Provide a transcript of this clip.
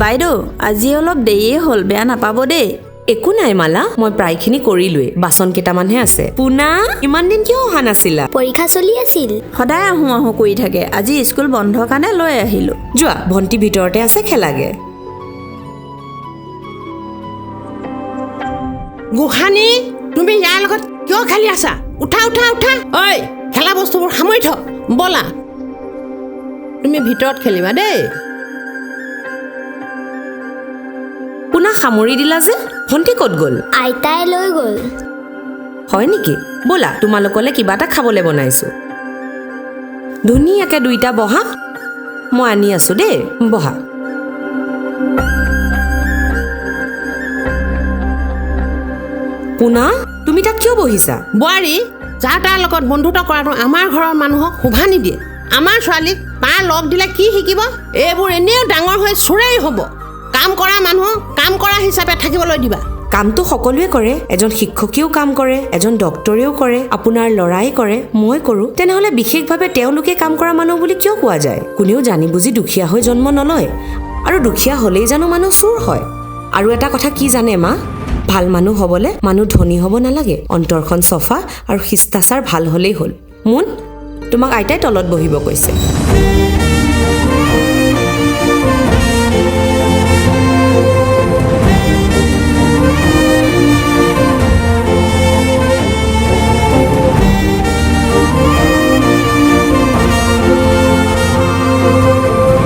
বাইদেউ আজি অলপ দেৰিয়ে হ'ল বেয়া নাপাব দেই একো নাই মালা মই প্ৰায়খিনি কৰিলোৱে বাচন কেইটামানহে আছে পুনা ইমান দিন কিয় অহা নাছিলা পৰীক্ষা চলি আছিল সদায় আহোঁ কৰি থাকে আজি স্কুল বন্ধ কাৰণে লৈ আহিলোঁ যোৱা ভণ্টি ভিতৰতে আছে খেলাগে গোহানি তুমি ইয়াৰ লগত কিয় খেলি আছা উঠা উঠা উঠা ঐ খেলা বস্তুবোৰ সামৰি থ বলা তুমি ভিতৰত খেলিবা দেই পুনা সামৰি দিলা যে ভণ্টি ক'ত গ'ল আইতাই লৈ গ'ল হয় নেকি ব'লা তোমালোকলে কিবা এটা খাবলৈ বনাইছো ধুনীয়াকে দুইটা বহা মই আনি আছো দেই বহা পুনা তুমি তাত কিয় বহিছা বোৱাৰী যাৰ তাৰ লগত বন্ধুত্ব কৰাটো আমাৰ ঘৰৰ মানুহক শোভা নিদিয়ে আমাৰ ছোৱালীক তাৰ লগ দিলে কি শিকিব এইবোৰ এনেও ডাঙৰ হৈ চোৰেই হ'ব কাম কৰা মানুহ কাম কৰা হিচাপে থাকিবলৈ দিবা কামটো সকলোৱে কৰে এজন শিক্ষকেও কাম কৰে এজন ডক্তৰেও কৰে আপোনাৰ ল'ৰাই কৰে মই কৰোঁ তেনেহ'লে বিশেষভাৱে তেওঁলোকে কাম কৰা মানুহ বুলি কিয় কোৱা যায় কোনেও জানি বুজি দুখীয়া হৈ জন্ম নলয় আৰু দুখীয়া হ'লেই জানো মানুহ চোৰ হয় আৰু এটা কথা কি জানে মা ভাল মানুহ হ'বলৈ মানুহ ধনী হ'ব নালাগে অন্তৰখন চফা আৰু শিষ্টাচাৰ ভাল হ'লেই হ'ল মোন তোমাক আইতাই তলত বহিব কৈছে